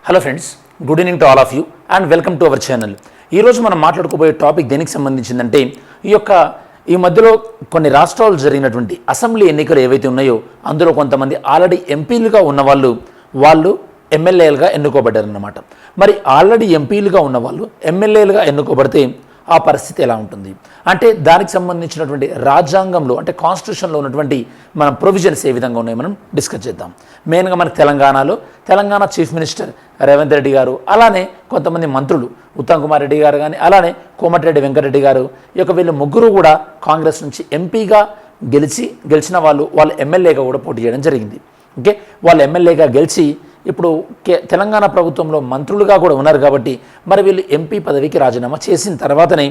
Hello friends, good evening to all of you and welcome to our channel. ఈరోజు మనం మాట్లాడుకోబోయే topic దేనికి సంబంధించిందంటే ఈ మధ్యలో కొన్ని రాష్ట్రాలు జరిగినటువంటి అసెంబ్లీ ఎన్నికలు ఏవైతే ఉన్నాయో అందులో కొంతమంది ఆల్రెడీ ఎంపీలుగా ఉన్నవాళ్ళు ఎమ్మెల్యేలుగా ఎన్నుకోబడ్డారన్నమాట. మరి ఆల్రెడీ ఎంపీలుగా ఉన్నవాళ్ళు ఎమ్మెల్యేలుగా ఎన్నుకోబడితే ఆ పరిస్థితి ఎలా ఉంటుంది అంటే దానికి సంబంధించినటువంటి రాజ్యాంగంలో అంటే కాన్స్టిట్యూషన్లో ఉన్నటువంటి మన ప్రొవిజన్స్ ఏ విధంగా ఉన్నాయో మనం డిస్కస్ చేద్దాం. మెయిన్గా మనకు తెలంగాణ చీఫ్ మినిస్టర్ రేవంత్ రెడ్డి గారు, అలానే కొంతమంది మంత్రులు ఉత్తమ్ కుమార్ రెడ్డి గారు కానీ అలానే కోమటిరెడ్డి వెంకటరెడ్డి గారు, వీళ్ళు ముగ్గురు కూడా కాంగ్రెస్ నుంచి ఎంపీగా గెలిచిన వాళ్ళు ఎమ్మెల్యేగా కూడా పోటీ చేయడం జరిగింది. ఓకే, వాళ్ళు ఎమ్మెల్యేగా గెలిచి ఇప్పుడు తెలంగాణ ప్రభుత్వంలో మంత్రులుగా కూడా ఉన్నారు కాబట్టి మరి వీళ్ళు ఎంపీ పదవికి రాజీనామా చేసిన తర్వాతనే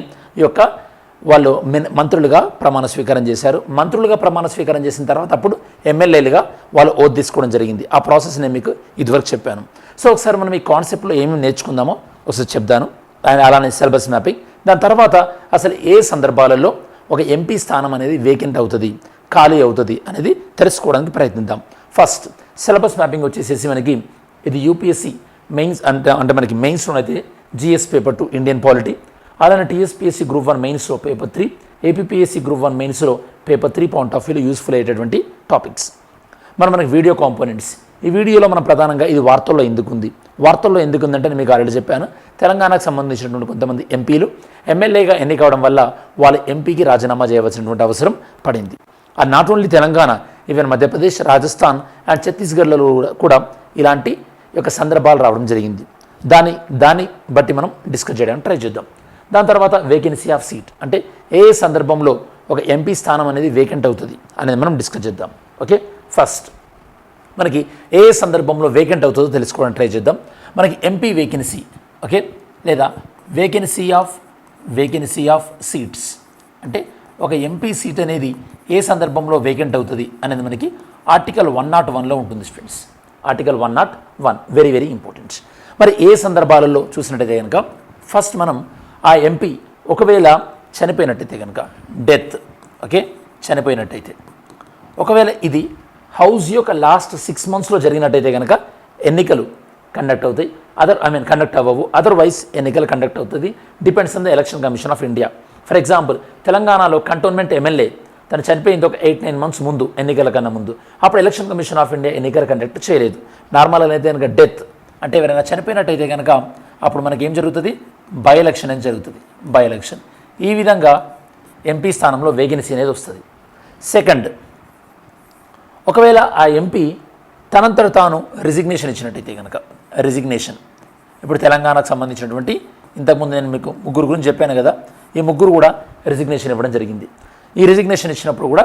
వాళ్ళు మంత్రులుగా ప్రమాణ స్వీకారం చేశారు. మంత్రులుగా ప్రమాణ స్వీకారం చేసిన తర్వాత అప్పుడు ఎమ్మెల్యేలుగా వాళ్ళు ఓత్ తీసుకోవడం జరిగింది. ఆ ప్రాసెస్ నేను మీకు ఇదివరకు చెప్పాను. సో ఒకసారి మనం ఈ కాన్సెప్ట్లో ఏమేమి నేర్చుకుందామో ఒకసారి చెప్తాను, అలానే సిలబస్ మ్యాపింగ్. దాని తర్వాత అసలు ఏ సందర్భాలలో ఒక ఎంపీ స్థానం అనేది వేకెంట్ అవుతుంది, ఖాళీ అవుతుంది అనేది తెలుసుకోవడానికి ప్రయత్నిద్దాం. ఫస్ట్ సిలబస్ మ్యాపింగ్ వచ్చేసేసి మనకి ఇది యూపీఎస్సీ మెయిన్స్ అంటే మనకి మెయిన్స్లో అయితే జిఎస్ పేపర్ 2 ఇండియన్ పాలిటీ, అలానే టీఎస్పీఎస్సీ గ్రూప్ 1 మెయిన్స్లో పేపర్ 3, ఏపీపీఎస్సీ గ్రూప్ 1 మెయిన్స్లో పేపర్ 3 పాయింట్ ఆఫ్ వ్యూలో యూస్ఫుల్ అయ్యేటటువంటి టాపిక్స్. మనకి వీడియో కాంపోనెంట్స్, ఈ వీడియోలో మనం ప్రధానంగా ఇది వార్తల్లో ఎందుకుందంటే నేను మీకు ఆల్రెడీ చెప్పాను. తెలంగాణకు సంబంధించినటువంటి కొంతమంది ఎంపీలు ఎమ్మెల్యేగా ఎన్నికవడం వల్ల వాళ్ళ ఎంపీకి రాజీనామా చేయవలసినటువంటి అవసరం పడింది. అది not only Telangana, even Madhya Pradesh, Rajasthan and ఛత్తీస్గఢ్లలో కూడా ఇలాంటి సందర్భాలు రావడం జరిగింది. దాన్ని బట్టి మనం డిస్కస్ చేయడానికి ట్రై చేద్దాం. దాని తర్వాత వేకెన్సీ ఆఫ్ సీట్ అంటే ఏ సందర్భంలో ఒక ఎంపీ స్థానం అనేది వేకెంట్ అవుతుంది అనేది మనం డిస్కస్ చేద్దాం. ఓకే, ఫస్ట్ మనకి ఏ సందర్భంలో వేకెంట్ అవుతుందో తెలుసుకోవడానికి ట్రై చేద్దాం. మనకి ఎంపీ వేకెన్సీ, ఓకే, లేదా వేకెన్సీ ఆఫ్ సీట్స్ అంటే ఒక ఎంపీ సీట్ అనేది ఏ సందర్భంలో వేకెంట్ అవుతుంది అనేది మనకి ఆర్టికల్ 101లో ఉంటుంది friends. Article 101 very very important. మరి ఏ సందర్భాలలో చూసినట్టయితే కనుక ఫస్ట్ మనం ఆ ఎంపీ ఒకవేళ చనిపోయినట్టయితే కనుక డెత్, ఓకే, చనిపోయినట్టయితే ఒకవేళ ఇది హౌస్ యొక్క లాస్ట్ 6 monthsలో జరిగినట్టయితే కనుక ఎన్నికలు కండక్ట్ అవుతాయి, కండక్ట్ అవ్వవు. అదర్వైజ్ ఎన్నికలు కండక్ట్ అవుతుంది. Depends on the election commission of India. For example తెలంగాణలో కంటోన్మెంట్ ఎమ్మెల్యే తను చనిపోయింది ఒక 8-9 months ముందు, ఎన్నికల కన్నా ముందు. అప్పుడు ఎలక్షన్ కమిషన్ ఆఫ్ ఇండియా ఎన్నికలు కండక్ట్ చేయలేదు. నార్మల్గా అయితే కనుక డెత్ అంటే ఎవరైనా చనిపోయినట్టయితే కనుక అప్పుడు మనకి ఏం జరుగుతుంది, బై ఎలక్షన్ అని జరుగుతుంది. బై ఎలక్షన్ ఈ విధంగా ఎంపీ స్థానంలో వేకెన్సీ అనేది వస్తుంది. సెకండ్, ఒకవేళ ఆ ఎంపీ తనంతట తాను రిజిగ్నేషన్ ఇచ్చినట్టయితే కనుక రిజిగ్నేషన్, ఇప్పుడు తెలంగాణకు సంబంధించినటువంటి ఇంతకుముందు నేను మీకు ముగ్గురు గురించి చెప్పాను కదా, ఈ ముగ్గురు కూడా రిజిగ్నేషన్ ఇవ్వడం జరిగింది. ఈ రిజిగ్నేషన్ ఇచ్చినప్పుడు కూడా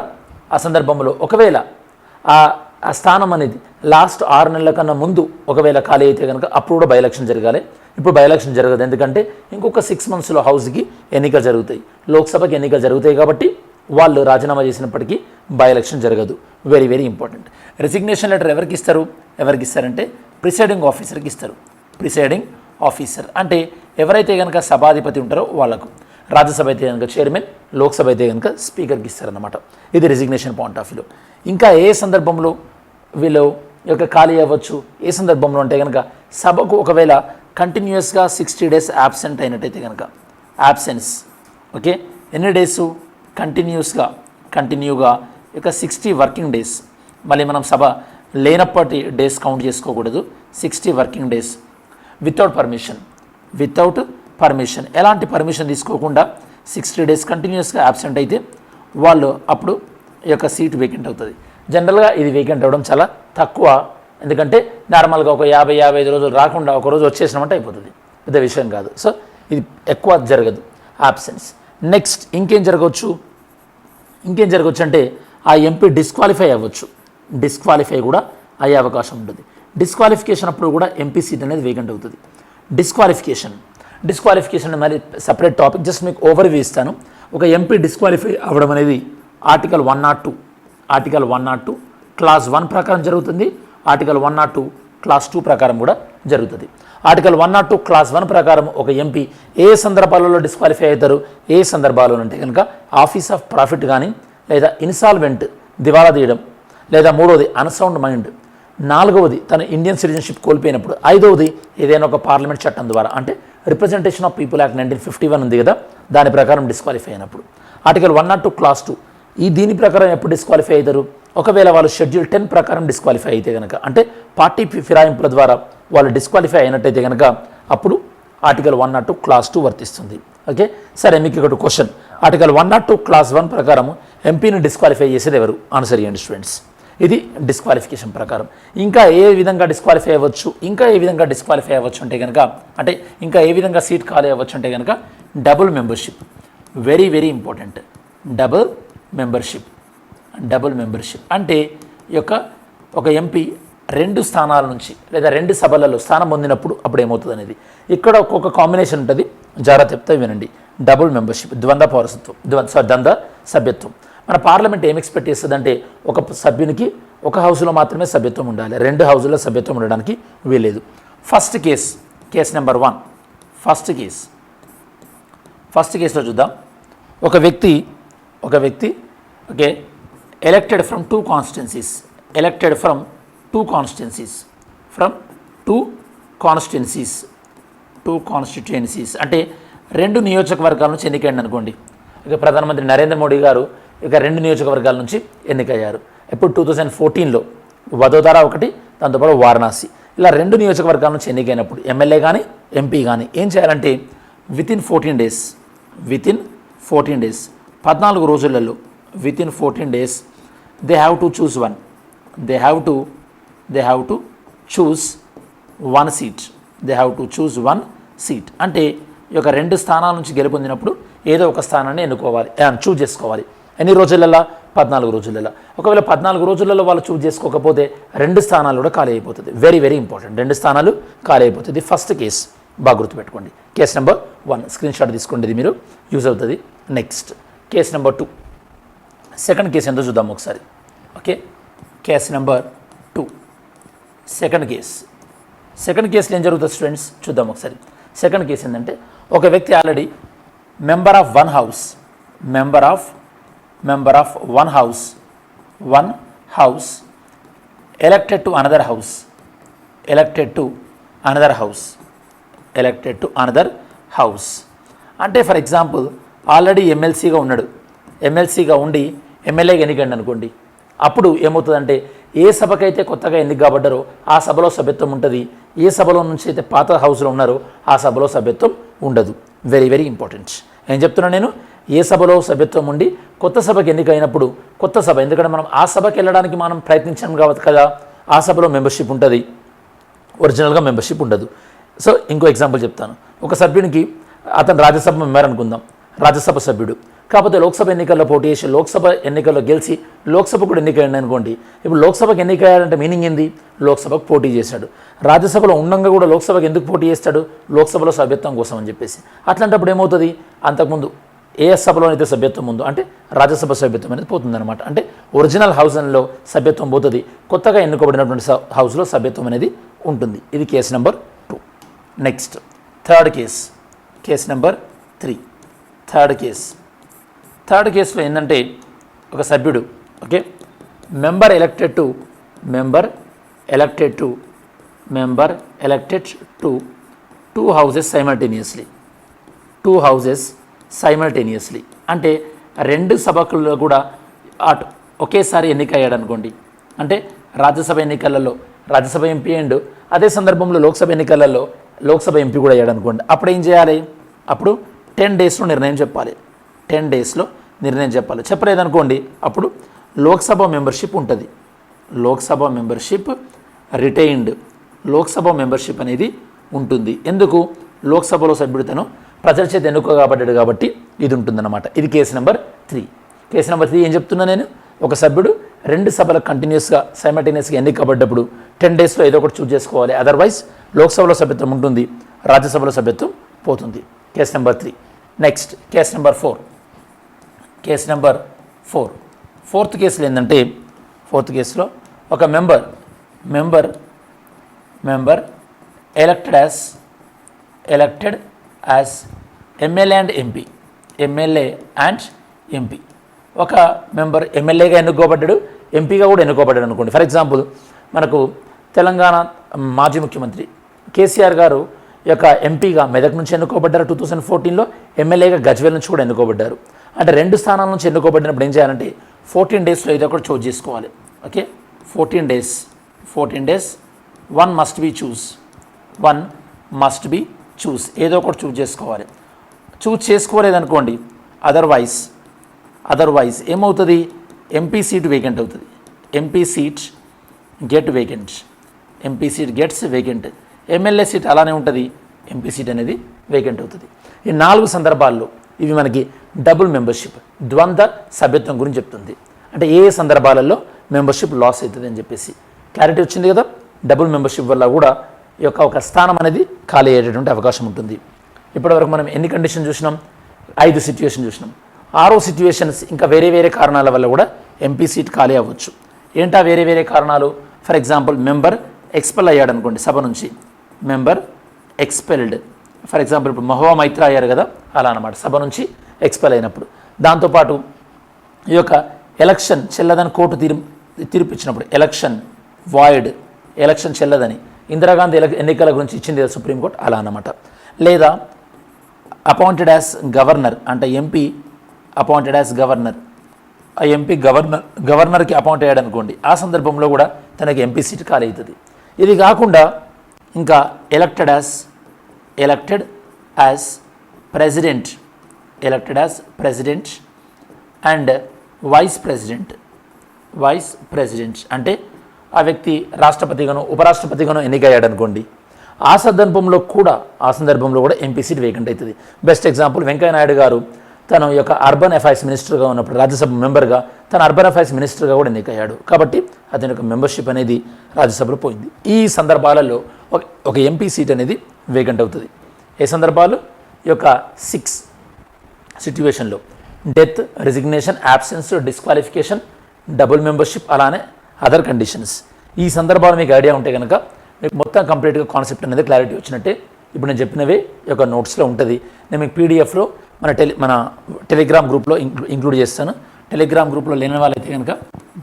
ఆ సందర్భంలో ఒకవేళ ఆ స్థానం అనేది లాస్ట్ 6 నెలల కన్నా ముందు ఒకవేళ ఖాళీ అయితే కనుక అప్పుడు కూడా బై ఎలక్షన్ జరగాలి. ఇప్పుడు బై ఎలక్షన్ జరగదు, ఎందుకంటే ఇంకొక 6 monthsలో హౌస్కి ఎన్నికలు జరుగుతాయి, లోక్సభకి ఎన్నికలు జరుగుతాయి కాబట్టి వాళ్ళు రాజీనామా చేసినప్పటికీ బై ఎలక్షన్ జరగదు. Very very important. Resignation letter ఎవరికి ఇస్తారంటే ప్రిసైడింగ్ ఆఫీసర్కి ఇస్తారు. ప్రిసైడింగ్ ఆఫీసర్ అంటే ఎవరైతే కనుక సభాధిపతి ఉంటారో వాళ్ళకు, రాజ్యసభ అయితే కనుక చైర్మన్, లోక్సభ అయితే కనుక స్పీకర్కి ఇస్తారన్నమాట. ఇది రిజిగ్నేషన్ పాయింట్ ఆఫ్ వ్యూలో. ఇంకా ఏ సందర్భంలో వీళ్ళు ఖాళీ అవ్వచ్చు, ఏ సందర్భంలో అంటే కనుక సభకు ఒకవేళ కంటిన్యూస్గా 60 days యాబ్సెంట్ అయినట్టయితే కనుక యాబ్సెన్స్, ఓకే, ఎన్ని డేసు కంటిన్యూగా 60 working days. మళ్ళీ మనం సభ లేనప్పటి డేస్ కౌంట్ చేసుకోకూడదు. 60 working days వితౌట్ పర్మిషన్ ఎలాంటి పర్మిషన్ తీసుకోకుండా 60 days కంటిన్యూస్గా యాబ్సెంట్ అయితే వాళ్ళు అప్పుడు సీట్ వేకెంట్ అవుతుంది. జనరల్గా ఇది వేకెంట్ అవ్వడం చాలా తక్కువ, ఎందుకంటే నార్మల్గా ఒక 50-55 రోజులు రాకుండా ఒక రోజు వచ్చేసినామంటే అయిపోతుంది, పెద్ద విషయం కాదు. సో ఇది ఎక్కువ జరగదు యాబ్సెన్స్. నెక్స్ట్ ఇంకేం జరగవచ్చు అంటే ఆ ఎంపీ డిస్క్వాలిఫై కూడా అయ్యే అవకాశం ఉంటుంది. డిస్క్వాలిఫికేషన్ అప్పుడు కూడా ఎంపీ సీట్ అనేది వేకెంట్ అవుతుంది. డిస్క్వాలిఫికేషన్ మరి సపరేట్ టాపిక్, జస్ట్ మీకు ఓవర్వ్యూ ఇస్తాను. ఒక ఎంపీ డిస్క్వాలిఫై అవ్వడం అనేది ఆర్టికల్ 102 క్లాస్ 1 ప్రకారం జరుగుతుంది. ఆర్టికల్ 102 క్లాస్ 2 ప్రకారం కూడా జరుగుతుంది. ఆర్టికల్ 102 క్లాస్ 1 ప్రకారం ఒక ఎంపీ ఏ సందర్భాలలో డిస్క్వాలిఫై అవుతారు, ఏ సందర్భాలలో అంటే కనుక ఆఫీస్ ఆఫ్ ప్రాఫిట్ కానీ, లేదా ఇన్సాల్వెంట్ దివాలా తీయడం, లేదా మూడోది అన్సౌండ్ మైండ్ నాలుగవది తన ఇండియన్ సిటిజన్షిప్ కోల్పోయినప్పుడు, ఐదవది ఏదైనా ఒక పార్లమెంట్ చట్టం ద్వారా, అంటే రిప్రజెంటేషన్ ఆఫ్ పీపుల్ యాక్ట్ 1951 ఉంది కదా, దాని ప్రకారం డిస్క్వాలిఫై అయినప్పుడు. ఆర్టికల్ 102 క్లాస్ 2 దీని ప్రకారం ఎప్పుడు డిస్క్వాలిఫై అవుతారు? ఒకవేళ వాళ్ళు షెడ్యూల్ 10 ప్రకారం డిస్క్వాలిఫై అయితే కనుక, అంటే పార్టీ ఫిరాయింపుల ద్వారా వాళ్ళు డిస్క్వాలిఫై అయినట్టయితే కనుక అప్పుడు ఆర్టికల్ 102 క్లాస్ 2 వర్తిస్తుంది. ఓకే, సరే మీకు ఇక్కడ క్వశ్చన్, ఆర్టికల్ 102 క్లాస్ 1 ప్రకారం ఎంపీని డిస్క్వాలిఫై చేసేది ఎవరు? ఆన్సర్ చేయండి స్టూడెంట్స్. ఇది డిస్క్వాలిఫికేషన్ ప్రకారం. ఇంకా ఏ విధంగా డిస్క్వాలిఫై అవ్వచ్చు, అంటే కనుక, అంటే ఇంకా ఏ విధంగా సీట్ ఖాళీ అవ్వచ్చు అంటే కనుక double membership. Very very important. Double membership అంటే ఒక ఎంపీ 2 స్థానాల నుంచి లేదా 2 సభలలో స్థానం పొందినప్పుడు అప్పుడు ఏమవుతుంది అనేది ఇక్కడ ఒక్కొక్క కాంబినేషన్ ఉంటుంది. జాగ్రత్త చెప్తా వినండి. డబుల్ మెంబర్షిప్, ద్వంద్వ సభ్యత్వం. మన పార్లమెంట్ ఏం ఎక్స్పెక్ట్ చేస్తుంది అంటే ఒక సభ్యునికి ఒక హౌస్లో మాత్రమే సభ్యత్వం ఉండాలి, 2 హౌజుల్లో సభ్యత్వం ఉండడానికి వీలేదు. First case number 1. ఫస్ట్ కేసులో చూద్దాం. ఒక వ్యక్తి ఓకే ఎలక్టెడ్ ఫ్రమ్ 2 కాన్స్టిట్యుయెన్సీస్ అంటే 2 నియోజకవర్గాల నుంచి ఎన్నికైంది అనుకోండి. ఇక ప్రధానమంత్రి నరేంద్ర మోడీ గారు 2 నియోజకవర్గాల నుంచి ఎన్నికయ్యారు. ఎప్పుడు 2014లో వదోదర ఒకటి, దాంతోపాటు వారణాసి, ఇలా 2 నియోజకవర్గాల నుంచి ఎన్నికైనప్పుడు ఎమ్మెల్యే కానీ ఎంపీ కానీ ఏం చేయాలంటే వితిన్ 14 డేస్ 14 రోజులలో within 14 days they have to choose one seat. అంటే ఈ యొక్క 2 స్థానాల నుంచి గెలుపొందినప్పుడు ఏదో ఒక స్థానాన్ని చూజ్ చేసుకోవాలి. ఎన్ని రోజులలో? 14 రోజులలో. ఒకవేళ 14 రోజులలో వాళ్ళు చూజ్ చేసుకోకపోతే 2 స్థానాలు కూడా ఖాళీ అయిపోతుంది. Very very important. 2 స్థానాలు ఖాళీ అయిపోతుంది. ఫస్ట్ కేసు బాగా గుర్తుపెట్టుకోండి. కేసు నెంబర్ 1 స్క్రీన్ షాట్ తీసుకోండి, ఇది మీరు యూజ్ అవుతుంది. Next case number 2. Second case ఎంతో చూద్దాం ఒకసారి. ఓకే, కేసు నెంబర్ 2 సెకండ్ కేసులో ఏం జరుగుతుంది స్టూడెంట్స్ చూద్దాం ఒకసారి. సెకండ్ కేసు ఏంటంటే ఒక వ్యక్తి already member of one house elected to another house. అంటే ఫర్ ఎగ్జాంపుల్ ఆల్రెడీ ఎమ్మెల్సీగా ఉండి ఎమ్మెల్యేగా ఎన్నికండి అనుకోండి. అప్పుడు ఏమవుతుందంటే ఏ సభకైతే కొత్తగా ఎన్నిక కాబడ్డారో ఆ సభలో సభ్యత్వం ఉంటుంది, ఏ సభలో నుంచి అయితే పాత హౌస్లో ఉన్నారో ఆ సభలో సభ్యత్వం ఉండదు. Very very important. ఏం చెప్తున్నాను నేను? ఏ సభలో సభ్యత్వం ఉండి కొత్త సభకి ఎన్నికైనప్పుడు కొత్త సభ, ఎందుకంటే మనం ఆ సభకి వెళ్ళడానికి మనం ప్రయత్నించాం కాబట్టి కదా, ఆ సభలో మెంబర్షిప్ ఉంటుంది, ఒరిజినల్గా మెంబర్షిప్ ఉండదు. సో ఇంకో ఎగ్జాంపుల్ చెప్తాను. ఒక సభ్యునికి అతను రాజ్యసభ మెంబర్ అనుకుందాం, రాజ్యసభ సభ్యుడు, కాకపోతే లోక్సభ ఎన్నికల్లో పోటీ చేసి లోక్సభ ఎన్నికల్లో గెలిచి లోక్సభ కూడా ఎన్నికయ్యండి అనుకోండి. ఇప్పుడు లోక్సభకు ఎన్నికయ్యాడంటే మీనింగ్ ఏంది? లోక్సభకు పోటీ చేశాడు. రాజ్యసభలో ఉండగా కూడా లోక్సభకు ఎందుకు పోటీ చేస్తాడు? లోక్సభలో సభ్యత్వం కోసం అని చెప్పేసి. అట్లాంటప్పుడు ఏమవుతుంది? అంతకుముందు ఏ సభలోనైతే సభ్యత్వం ఉందో అంటే రాజ్యసభ సభ్యత్వం అనేది పోతుందన్నమాట. అంటే ఒరిజినల్ హౌస్లో సభ్యత్వం పోతుంది, కొత్తగా ఎన్నుకోబడినటువంటి హౌస్లో సభ్యత్వం అనేది ఉంటుంది. ఇది case number 2. Next third case number 3. Third కేసులో ఏంటంటే ఒక సభ్యుడు okay member elected to 2 houses simultaneously. అంటే 2 సభకుల్లో కూడా ఒకేసారి ఎన్నికయ్యాడు అనుకోండి. అంటే రాజ్యసభ ఎన్నికలలో రాజ్యసభ ఎంపీ అండ్ అదే సందర్భంలో లోక్సభ ఎన్నికలలో లోక్సభ ఎంపీ కూడా అయ్యాడు అనుకోండి. అప్పుడు ఏం చేయాలి? అప్పుడు 10 daysలో నిర్ణయం చెప్పాలి. 10 daysలో నిర్ణయం చెప్పాలి. చెప్పలేదనుకోండి అప్పుడు లోక్సభ మెంబర్షిప్ ఉంటుంది. Lok Sabha membership retained Lok Sabha membership అనేది ఉంటుంది. ఎందుకు? లోక్సభలో సభ్యుడితను ప్రజల చేత ఎన్నుకోబడ్డాడు కాబట్టి ఇది ఉంటుందన్నమాట. ఇది కేసు నెంబర్ 3. కేసు నెంబర్ 3 ఏం చెప్తున్నా నేను? ఒక సభ్యుడు 2 సభలకు కంటిన్యూస్గా సైమల్టేనియస్గా ఎన్నికబడ్డప్పుడు 10 daysలో ఏదో ఒకటి చూస్ చేసుకోవాలి. అదర్వైజ్ లోక్సభలో సభ్యత్వం ఉంటుంది, రాజ్యసభలో సభ్యత్వం పోతుంది. Case number 3. Next case number 4. Fourth కేసులో ఏంటంటే ఫోర్త్ కేసులో ఒక member elected as MLA and MP. ఒక మెంబర్ ఎమ్మెల్యేగా ఎన్నుకోబడ్డాడు, ఎంపీగా కూడా ఎన్నుకోబడ్డాడు అనుకోండి. ఫర్ ఎగ్జాంపుల్ మనకు తెలంగాణ మాజీ ముఖ్యమంత్రి కేసీఆర్ గారు యొక్క ఎంపీగా మెదక్ నుంచి ఎన్నుకోబడ్డారు 2014లో, ఎమ్మెల్యేగా గజ్వేల్ నుంచి కూడా ఎన్నుకోబడ్డారు. అంటే 2 స్థానాల నుంచి ఎన్నుకోబడినప్పుడు ఏం చేయాలంటే 14 డేస్లో ఏదో ఒకటి చూస్ చేసుకోవాలి. ఓకే, 14 డేస్ 1 మస్ట్ బీ చూస్ ఏదో ఒకటి చూస్ చేసుకోవాలి. చూస్ చేసుకోలేదనుకోండి అదర్వైజ్ ఏమవుతుంది, ఎంపీ సీట్ వేకెంట్ అవుతుంది. MP seat gets vacant. MLA seat అలానే ఉంటుంది, ఎంపీ సీట్ అనేది వేకెంట్ అవుతుంది. ఈ 4 సందర్భాల్లో ఇవి మనకి డబుల్ మెంబర్షిప్, ద్వంద్వ సభ్యత్వం గురించి చెప్తుంది. అంటే ఏ సందర్భాలలో మెంబర్షిప్ లాస్ అవుతుంది అని చెప్పేసి క్లారిటీ వచ్చింది కదా. డబుల్ మెంబర్షిప్ వల్ల కూడా ఈ యొక్క ఒక స్థానం అనేది ఖాళీ అయ్యేటటువంటి అవకాశం ఉంటుంది. ఇప్పటివరకు మనం ఎన్ని కండిషన్ చూసినాం, 5 సిచ్యువేషన్ చూసినాం. 6వ సిచ్యువేషన్స్ ఇంకా వేరే కారణాల వల్ల కూడా ఎంపీ సీట్ ఖాళీ అవ్వచ్చు. ఏంటా వేరే కారణాలు? ఫర్ ఎగ్జాంపుల్ మెంబర్ ఎక్స్పెల్ అయ్యాడు అనుకోండి సభ నుంచి, మెంబర్ ఎక్స్పెల్డ్. ఫర్ ఎగ్జాంపుల్ ఇప్పుడు మహువా మైత్రా అయ్యారు కదా, అలా అన్నమాట, సభ నుంచి ఎక్స్పెల్ అయినప్పుడు. దాంతోపాటు ఈ యొక్క ఎలక్షన్ చెల్లదని కోర్టు తీర్పు ఇచ్చినప్పుడు, ఎలక్షన్ వాయిడ్, ఎలక్షన్ చెల్లదని ఇందిరాగాంధీ ఎన్నికల గురించి ఇచ్చింది కదా సుప్రీంకోర్టు, అలా అన్నమాట. లేదా అపాయింటెడ్ యాజ్ గవర్నర్, అంటే ఎంపీ అపాయింటెడ్ యాజ్ గవర్నర్, ఆ ఎంపీ గవర్నర్కి అపాయింట్ అయ్యాడు అనుకోండి, ఆ సందర్భంలో కూడా తనకి ఎంపీ సీట్ ఖాళీ అవుతుంది. ఇది కాకుండా ఇంకా elected as president and vice president అంటే ఆ వ్యక్తి రాష్ట్రపతిగానో ఉపరాష్ట్రపతిగానో ఎన్నికయ్యాడు అనుకోండి, ఆ సందర్భంలో కూడా ఎంపీ సీట్ వేకెంట్ అవుతుంది. బెస్ట్ ఎగ్జాంపుల్ వెంకయ్యనాయుడు గారు తన యొక్క అర్బన్ అఫైర్స్ మినిస్టర్గా ఉన్నప్పుడు, రాజ్యసభ మెంబర్గా తన అర్బన్ అఫైర్స్ మినిస్టర్గా కూడా ఎన్నికయ్యాడు. కాబట్టి అతని యొక్క మెంబర్షిప్ అనేది రాజ్యసభలో పోయింది. ఈ సందర్భాలలో ఒక ఎంపీ సీట్ అనేది వేకెంట్ అవుతుంది. ఏ సందర్భాలు? ఈ యొక్క 6 సిట్యువేషన్లో: death, resignation, absence, disqualification, double membership, అలానే అదర్ కండిషన్స్. ఈ సందర్భాలు మీకు ఐడియా ఉంటే కనుక మీకు మొత్తం కంప్లీట్గా కాన్సెప్ట్ అనేది క్లారిటీ వచ్చినట్టే. ఇప్పుడు నేను చెప్పినవే ఈ యొక్క నోట్స్లో ఉంటుంది. నేను మీకు పీడిఎఫ్లో మన టెలిగ్రామ్ గ్రూప్లో ఇంక్లూడ్ చేస్తాను. టెలిగ్రామ్ గ్రూప్లో లేని వాళ్ళైతే కనుక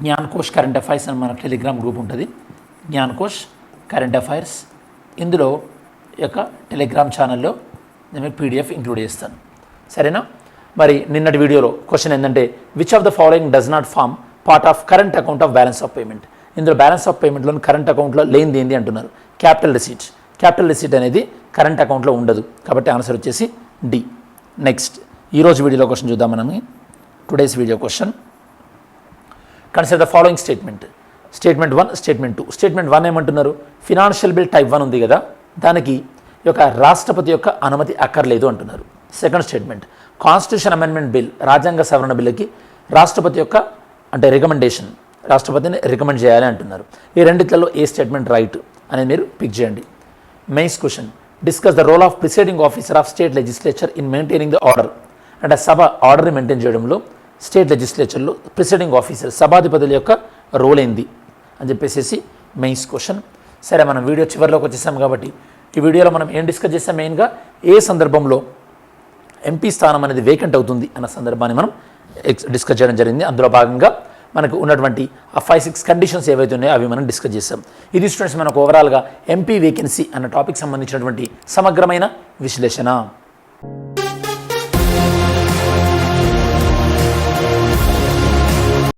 జ్ఞాన్కోష్ కరెంట్ అఫైర్స్ అని మన టెలిగ్రామ్ గ్రూప్ ఉంటుంది, జ్ఞాన్కోష్ కరెంట్ అఫైర్స్. ఇందులో ఈ యొక్క టెలిగ్రామ్ ఛానల్లో నేను మీకు పీడిఎఫ్ ఇంక్లూడ్ చేస్తాను. సరేనా? మరి నిన్నటి వీడియోలో క్వశ్చన్ ఏంటంటే, which of the following does not form part of current account of balance of payment? ఇందులో బ్యాలెన్స్ ఆఫ్ పేమెంట్లో కరెంట్ అకౌంట్లో లేనిది ఏంది అంటున్నారు. క్యాపిటల్ రిసీట్ అనేది కరెంట్ అకౌంట్లో ఉండదు. కాబట్టి ఆన్సర్ వచ్చేసి డి. నెక్స్ట్ ఈరోజు వీడియోలో క్వశ్చన్ చూద్దాం మనం. Today's video question: consider the following statement 1, statement 2. Statement 1 ఏమంటున్నారు? ఫినాన్షియల్ బిల్ టైప్ 1 ఉంది కదా, దానికి ఈ యొక్క రాష్ట్రపతి యొక్క అనుమతి అక్కర్లేదు అంటున్నారు. Second statement: constitution amendment bill, రాజ్యాంగ సవరణ బిల్లుకి రాష్ట్రపతి యొక్క రికమెండేషన్, రాష్ట్రపతిని రికమెండ్ చేయాలి అంటున్నారు. ఈ రెండిట్లలో ఏ స్టేట్మెంట్ రైట్ అనేది మీరు పిక్ చేయండి. Mains question: discuss the role of presiding officer of state legislature in maintaining the order. అంటే సభ ఆర్డర్ని మెయింటైన్ చేయడంలో స్టేట్ లెజిస్లేచర్లో ప్రిసైడింగ్ ఆఫీసర్, సభాధిపతుల యొక్క రోల్ ఏంది అని చెప్పేసి మెయిన్స్ క్వశ్చన్. సరే, మనం వీడియో చివరిలోకి వచ్చేసాం కాబట్టి ఈ వీడియోలో మనం ఏం డిస్కస్ చేసాం? మెయిన్గా ఏ సందర్భంలో ఎంపీ స్థానం అనేది వేకెంట్ అవుతుంది అన్న సందర్భాన్ని మనం డిస్కస్ చేయడం జరిగింది. అందులో భాగంగా మనకు ఉన్నటువంటి ఆ 5-6 కండిషన్స్ ఏవైతే ఉన్నాయో అవి మనం డిస్కస్ చేస్తాం. ఇది స్టూడెంట్స్ మనకు ఓవరాల్గా ఎంపీ వేకెన్సీ అన్న టాపిక్ సంబంధించినటువంటి సమగ్రమైన విశ్లేషణ.